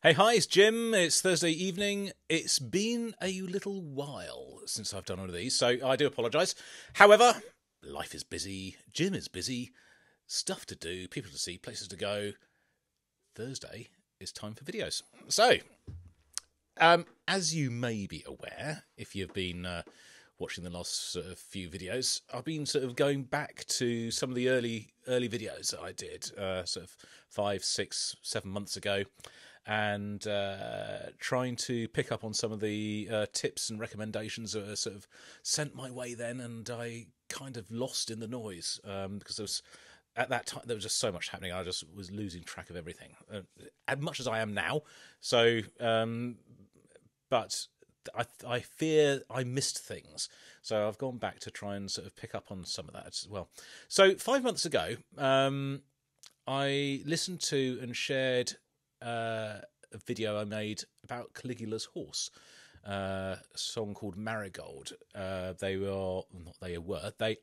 Hey, hi, it's Jim. It's Thursday evening. It's been a little while since I've done one of these, so I do apologise. However, life is busy, Jim is busy, stuff to do, people to see, places to go. Thursday is time for videos. So, as you may be aware, if you've been watching the last few videos, I've been sort of going back to some of the early videos that I did, sort of 5, 6, 7 months ago, and trying to pick up on some of the tips and recommendations that were sort of sent my way then, and I kind of lost in the noise because there was, at that time, there was just so much happening. I just was losing track of everything, as much as I am now. So, but I fear I missed things. So I've gone back to try and sort of pick up on some of that as well. So 5 months ago, I listened to and shared a video I made about Caligula's Horse, a song called Marigold. They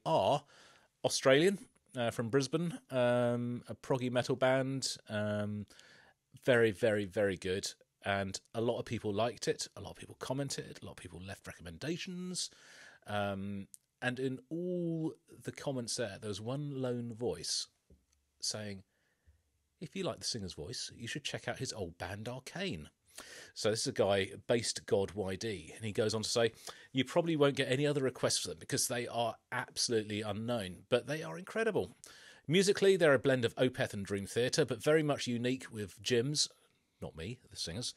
are Australian, from Brisbane, a proggy metal band, very, very, very good. And a lot of people liked it, a lot of people commented, a lot of people left recommendations. And in all the comments there was one lone voice saying, if you like the singer's voice, you should check out his old band Arcane. So this is a guy, Based God YD, and he goes on to say, you probably won't get any other requests for them because they are absolutely unknown, but they are incredible. Musically, they're a blend of Opeth and Dream Theater, but very much unique with Jim's, not me, the singers,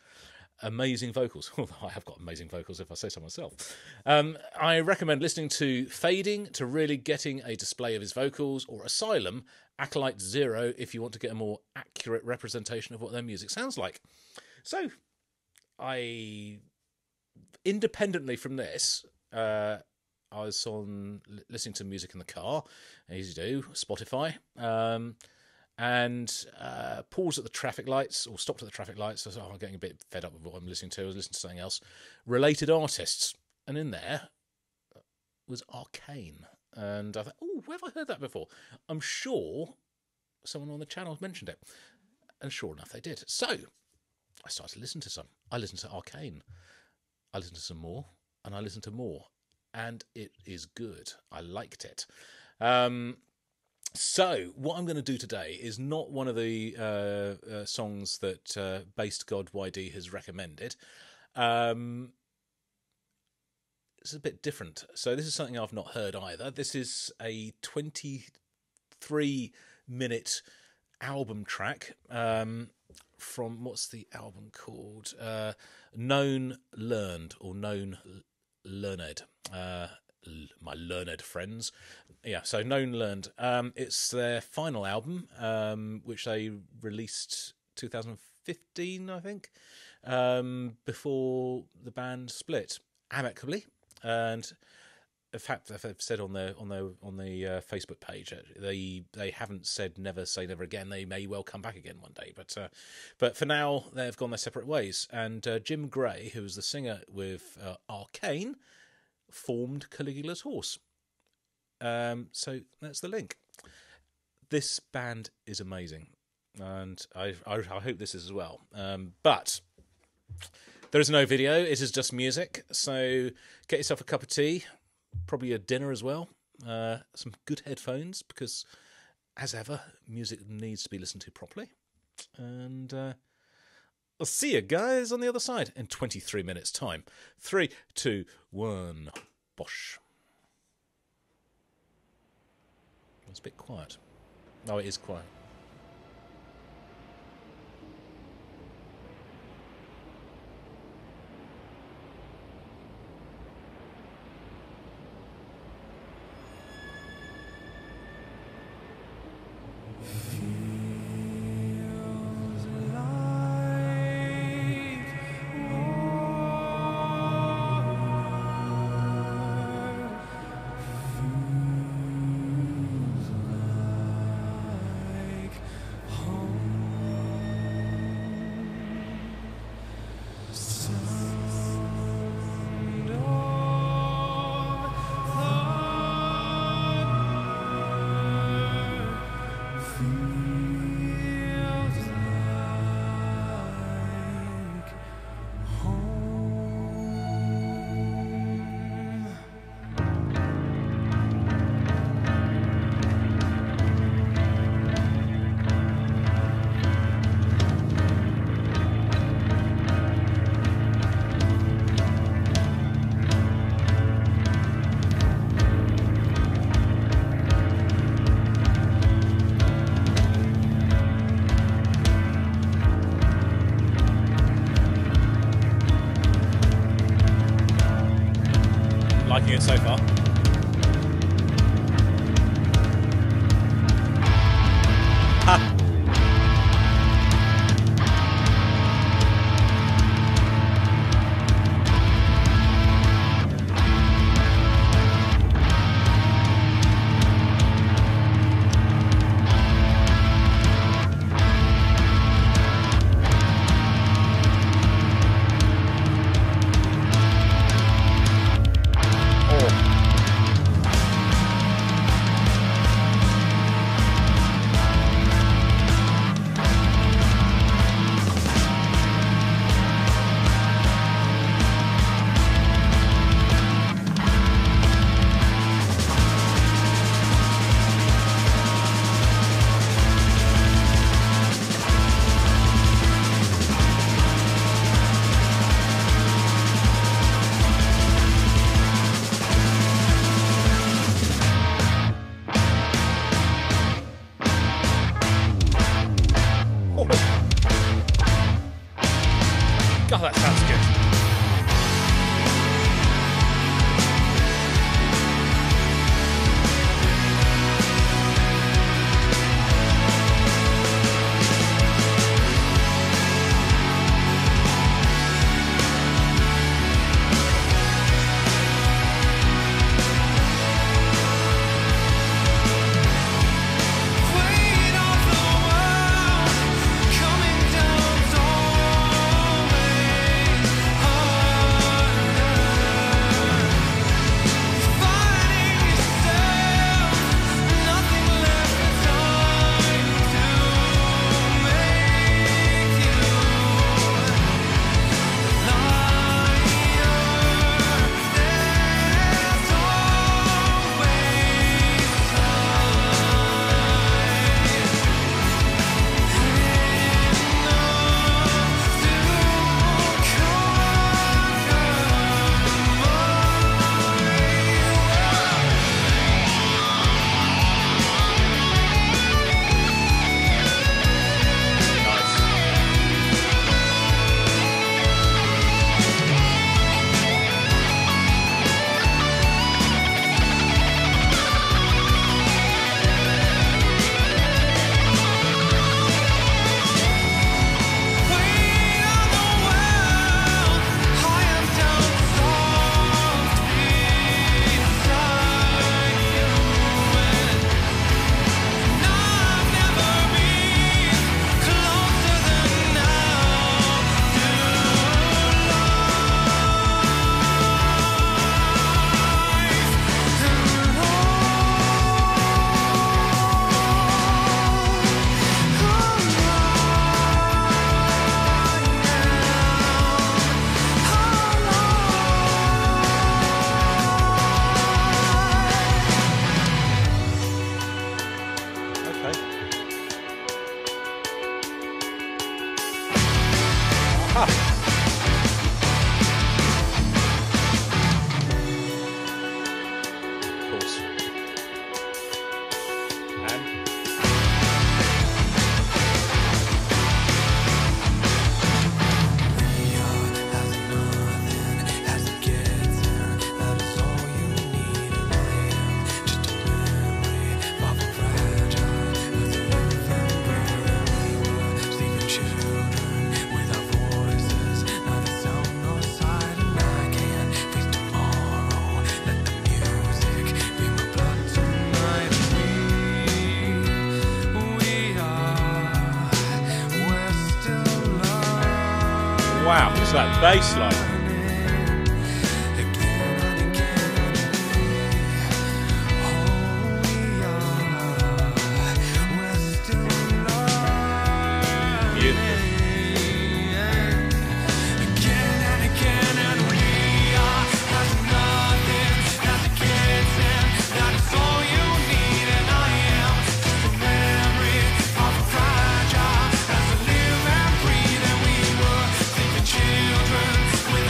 amazing vocals. Although I have got amazing vocals if I say so myself. I recommend listening to Fading to really getting a display of his vocals, or Asylum, Acolyte Zero, if you want to get a more accurate representation of what their music sounds like. So, I, independently from this, I was on listening to music in the car, as you do, Spotify, and paused at the traffic lights, or stopped at the traffic lights. So I'm getting a bit fed up with what I'm listening to. I was listening to something else. Related artists. And in there was Arcane. And I thought, oh, where have I heard that before? I'm sure someone on the channel mentioned it. And sure enough, they did. So I started to listen to some. I listened to Arcane. I listened to some more. And I listened to more. And it is good. I liked it. So, what I'm going to do today is not one of the songs that Based God YD has recommended. It's a bit different. So, this is something I've not heard either. This is a 23-minute album track from, what's the album called? Known Learned, or Known Learned. My learned friends. Yeah, so Known Learned. It's their final album, which they released 2015, I think, before the band split amicably. And in fact, they've said on the Facebook page, they haven't said never say never again. They may well come back again one day, but for now they've gone their separate ways. And Jim Gray, who was the singer with Arcane, formed Caligula's Horse. So that's the link. This band is amazing, and I hope this is as well. But there is no video, it is just music, so get yourself a cup of tea, probably a dinner as well, some good headphones, because as ever, music needs to be listened to properly. And I'll see you guys on the other side in 23 minutes time. 3, 2, 1, bosh. It's a bit quiet. Oh, it is quiet. liking it so far. Ha! God, that sounds good. Wow, it's that bass line. Children with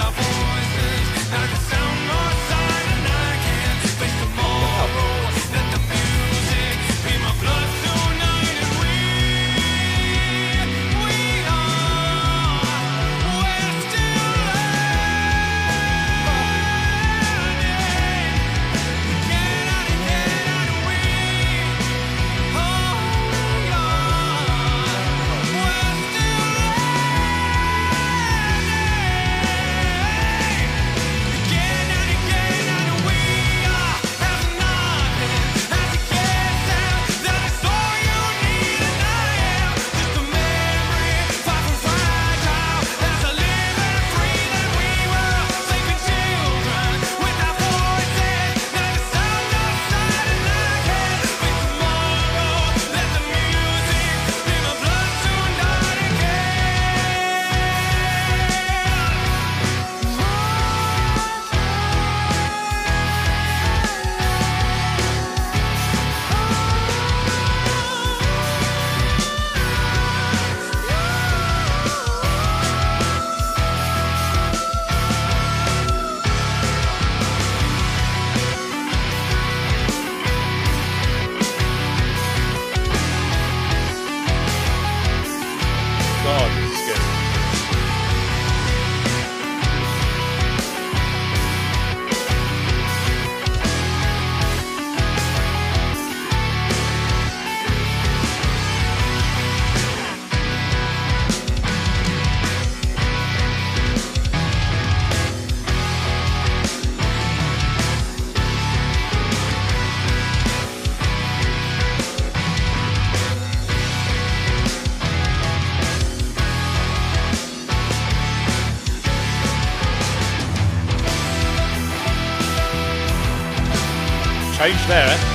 page there.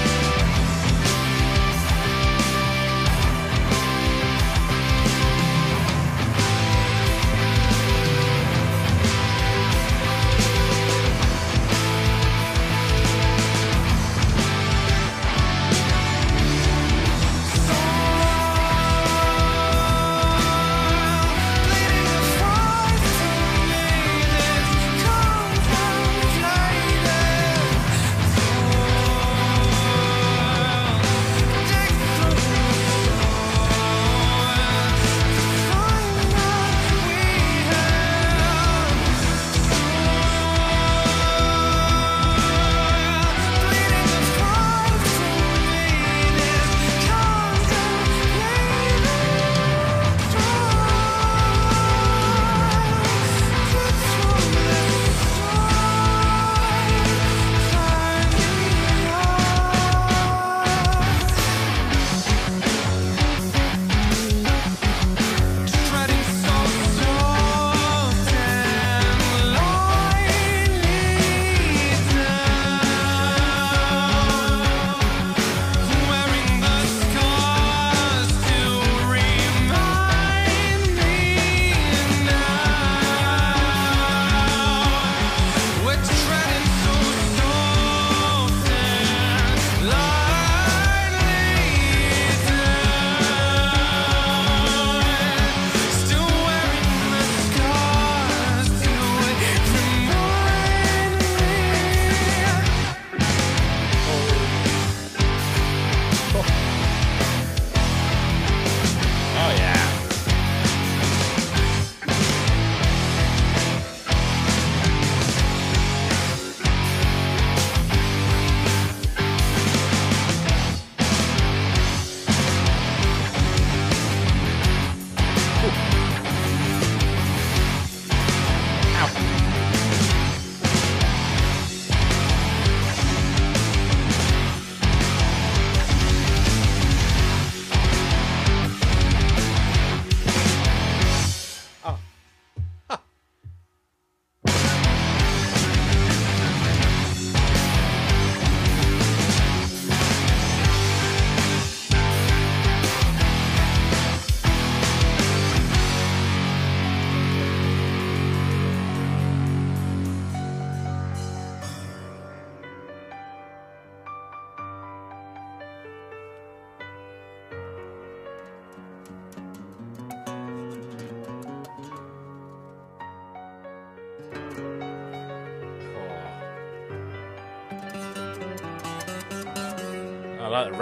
I like the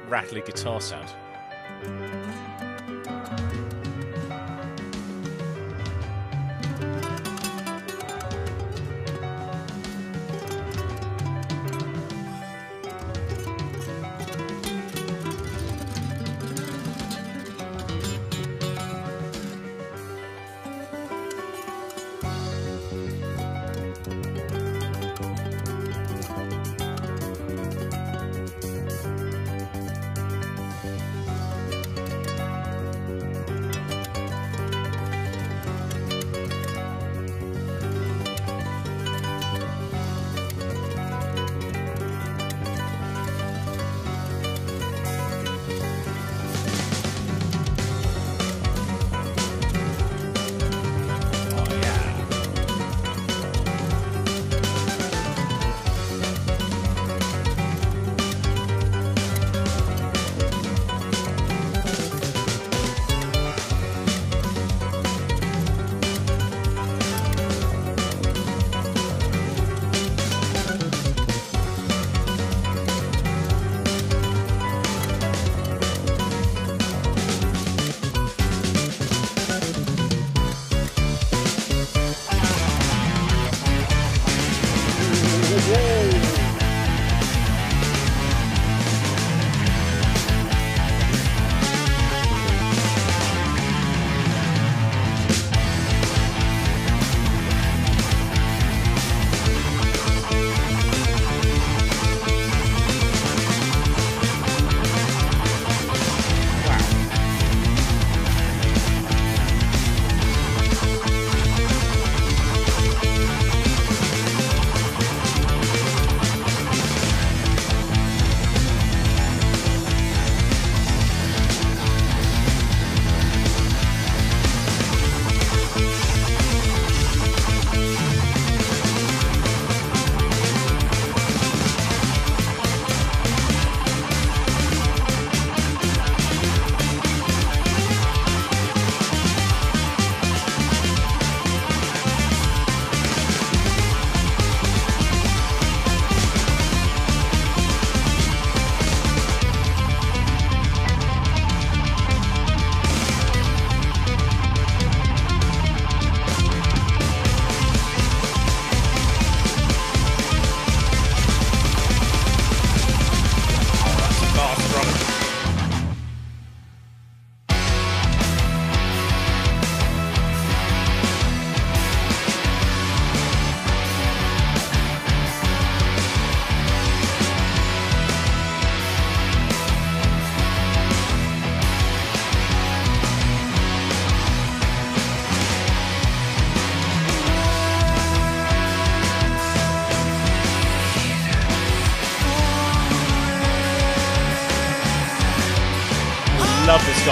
rattly guitar sound.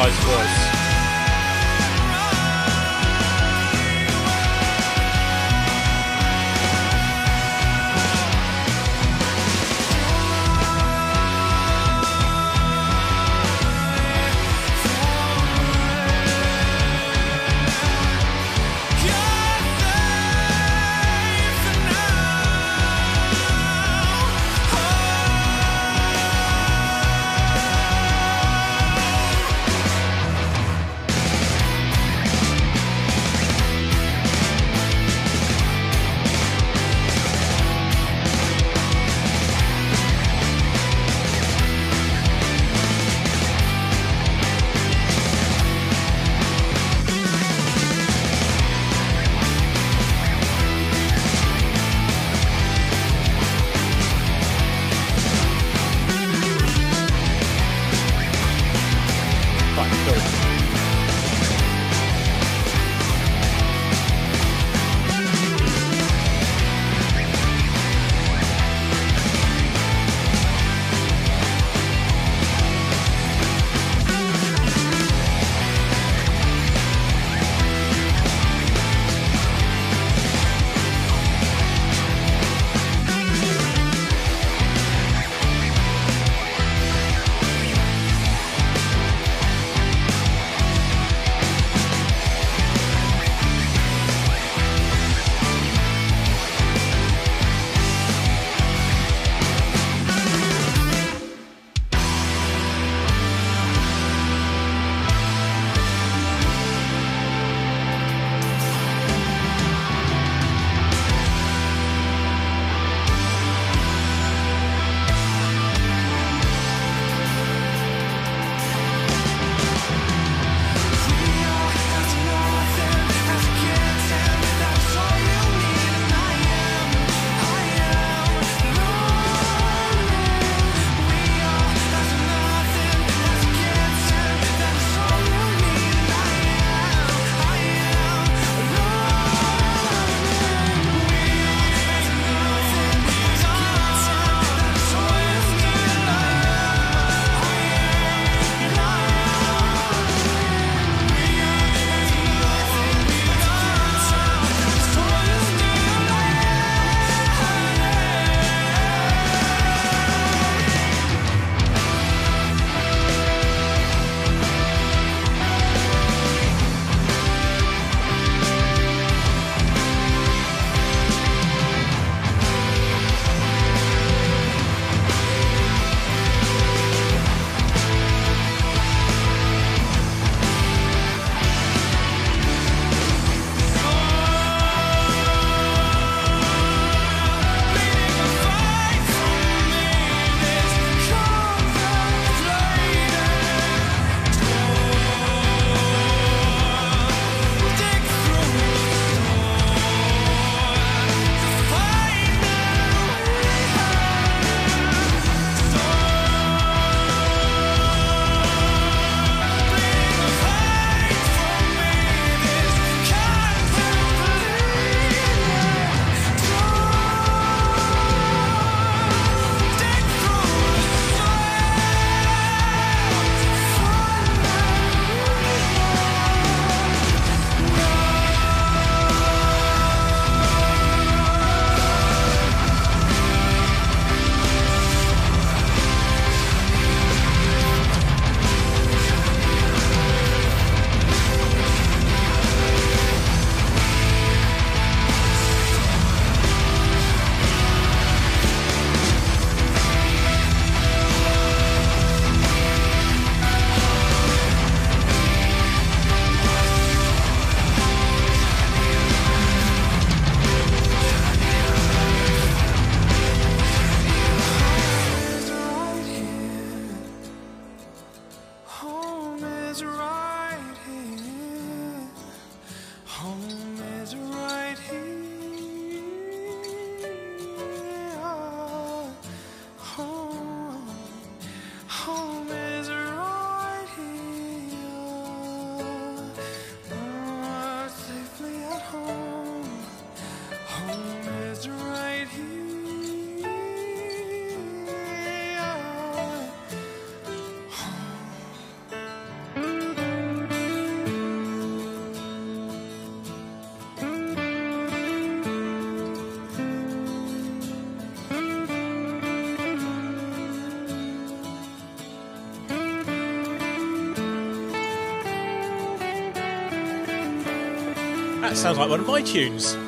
guy's voice. That sounds like one of my tunes.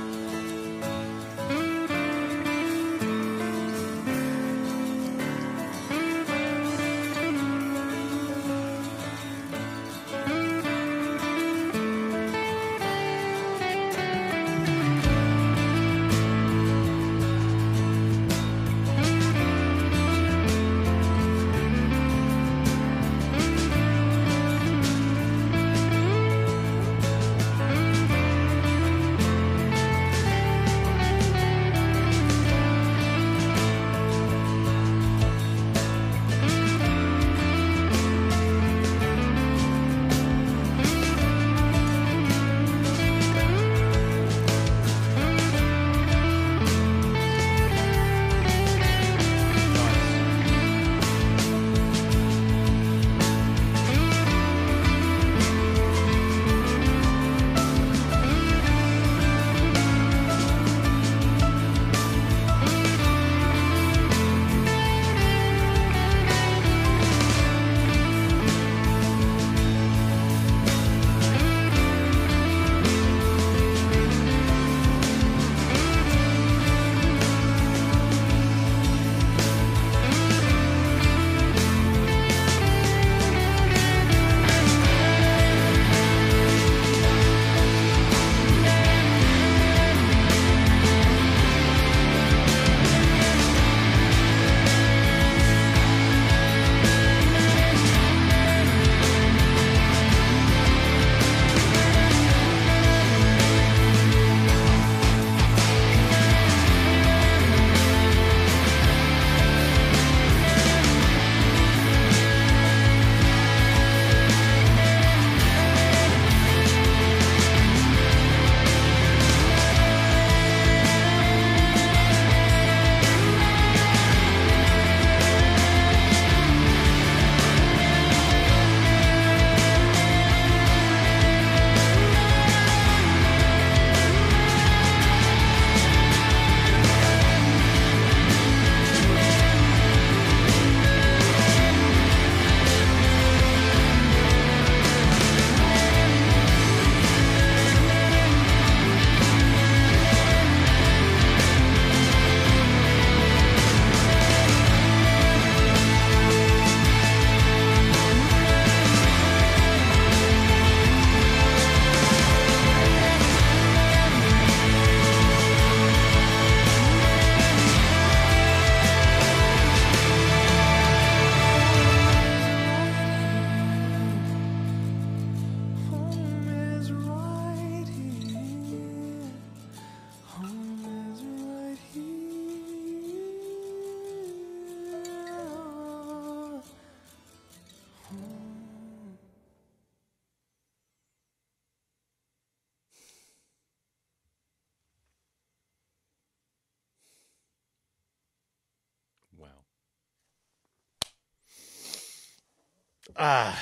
Wow.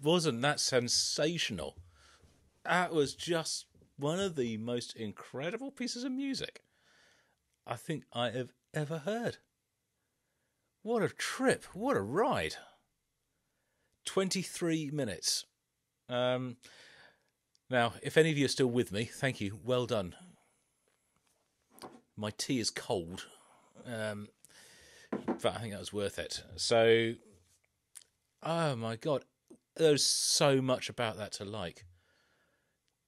Wasn't that sensational? That was just one of the most incredible pieces of music I think I have ever heard. What a trip. What a ride. 23 minutes. Now, if any of you are still with me, thank you. Well done. My tea is cold. But I think that was worth it. So, oh my God. There's so much about that to like.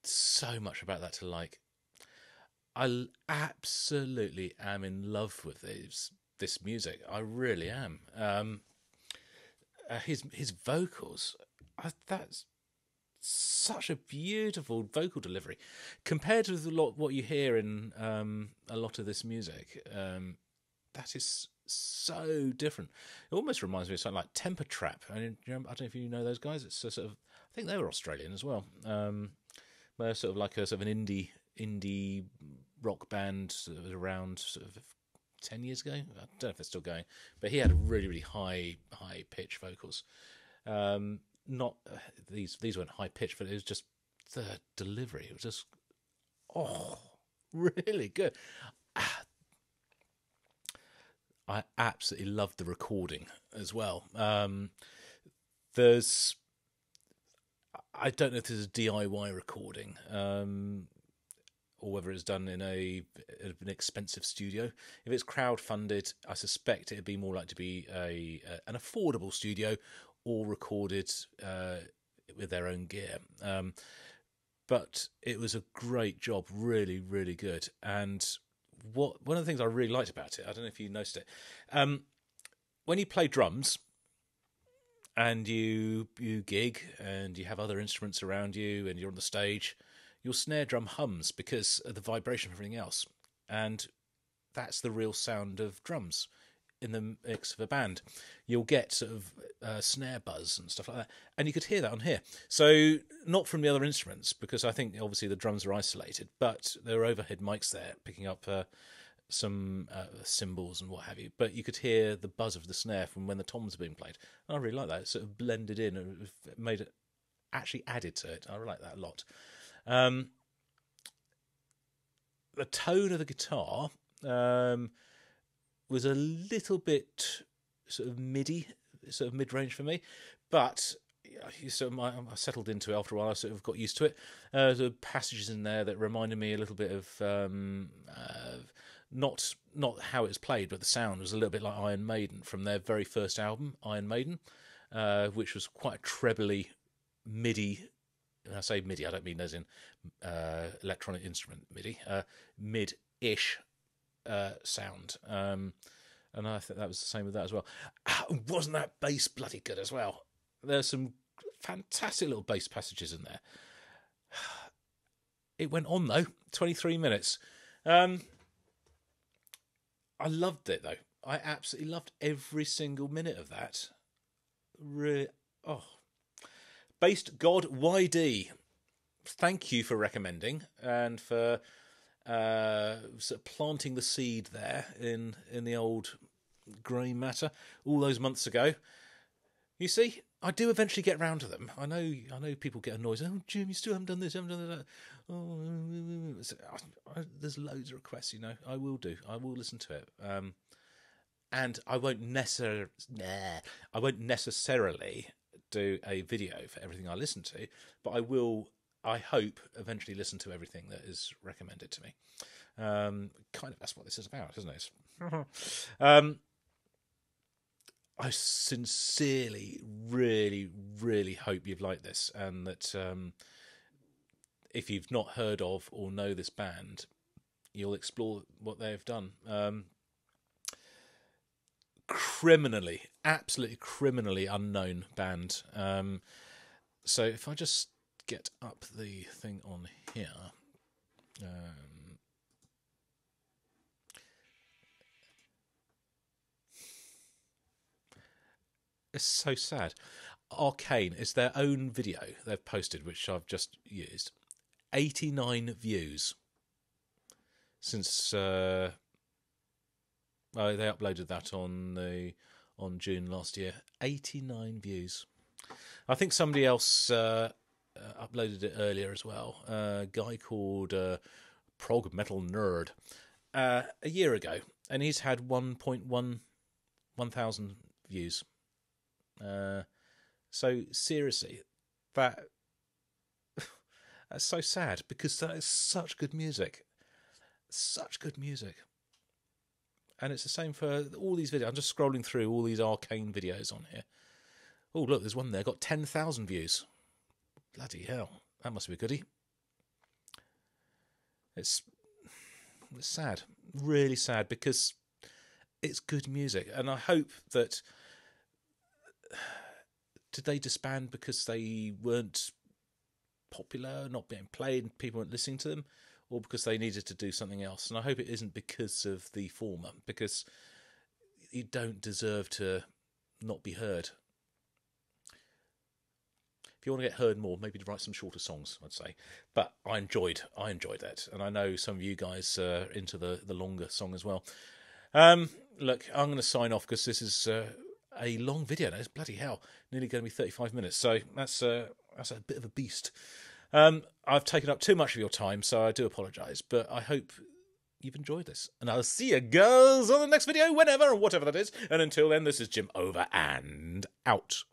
So much about that to like. I absolutely am in love with this music. I really am. His vocals, that's such a beautiful vocal delivery compared with what you hear in a lot of this music. That is so different. It almost reminds me of something like Temper Trap. I don't know if you know those guys. It's a sort of, I think they were Australian as well. They're sort of like an indie rock band that was around sort of 10 years ago. I don't know if they're still going, but he had really, really high pitch vocals. Not these weren't high pitched, but it was just the delivery. It was just really good. I absolutely loved the recording as well. I don't know if this is a DIY recording, or whether it's done in an expensive studio. If it's crowdfunded, I suspect it'd be more likely to be an affordable studio, or recorded with their own gear. But it was a great job, really, really good. And one of the things I really liked about it, I don't know if you noticed it, when you play drums and you gig and you have other instruments around you and you're on the stage, your snare drum hums because of the vibration of everything else. And that's the real sound of drums in the mix of a band. You'll get sort of snare buzz and stuff like that. And you could hear that on here. So not from the other instruments, because I think obviously the drums are isolated, but there are overhead mics there picking up some cymbals and what have you. But you could hear the buzz of the snare from when the toms are being played. And I really like that. It sort of blended in and it made it, actually added to it. I really like that a lot. The tone of the guitar was a little bit sort of MIDI, sort of mid-range for me, but I settled into it after a while. I sort of got used to it. There were passages in there that reminded me a little bit of not how it was played, but the sound was a little bit like Iron Maiden from their very first album, Iron Maiden, which was quite a trebly MIDI. When I say MIDI, I don't mean as in electronic instrument MIDI, mid-ish sound. And I think that was the same with that as well. Wasn't that bass bloody good as well? There's some fantastic little bass passages in there. It went on though, 23 minutes. I loved it though. I absolutely loved every single minute of that. Based God YD, thank you for recommending and for sort of planting the seed there in the old grey matter all those months ago. You see, I do eventually get round to them. I know people get annoyed. Oh, Jim, you still haven't done this, haven't done that. Oh, there's loads of requests, you know. I will do. I will listen to it. And I won't necessarily do a video for everything I listen to, but I will, I hope, eventually listen to everything that is recommended to me. Kind of that's what this is about, isn't it? I sincerely, really, really hope you've liked this, and that if you've not heard of or know this band, you'll explore what they've done. Absolutely criminally unknown band. So if I just get up the thing on here, it's so sad. Arcane is their own video they've posted, which I've just used. 89 views since they uploaded that on June last year. 89 views. I think somebody else uploaded it earlier as well. A guy called Prog Metal Nerd a year ago, and he's had 1,000 views. So seriously, that's so sad, because that is such good music. Such good music. And it's the same for all these videos. I'm just scrolling through all these Arcane videos on here. Oh, look, there's one there. Got 10,000 views. Bloody hell. That must be a goodie. It's sad. Really sad, because it's good music. And I hope that... Did they disband because they weren't popular, not being played, and people weren't listening to them? Or because they needed to do something else? And I hope it isn't because of the former, because you don't deserve to not be heard. If you want to get heard more, maybe to write some shorter songs, I'd say. But I enjoyed that, and I know some of you guys are into the longer song as well. Look, I'm going to sign off, because this is a long video now. It's bloody hell, nearly going to be 35 minutes. So that's a bit of a beast. I've taken up too much of your time, so I do apologise, but I hope you've enjoyed this. And I'll see you girls on the next video, whenever or whatever that is. And until then, this is Jim over and out.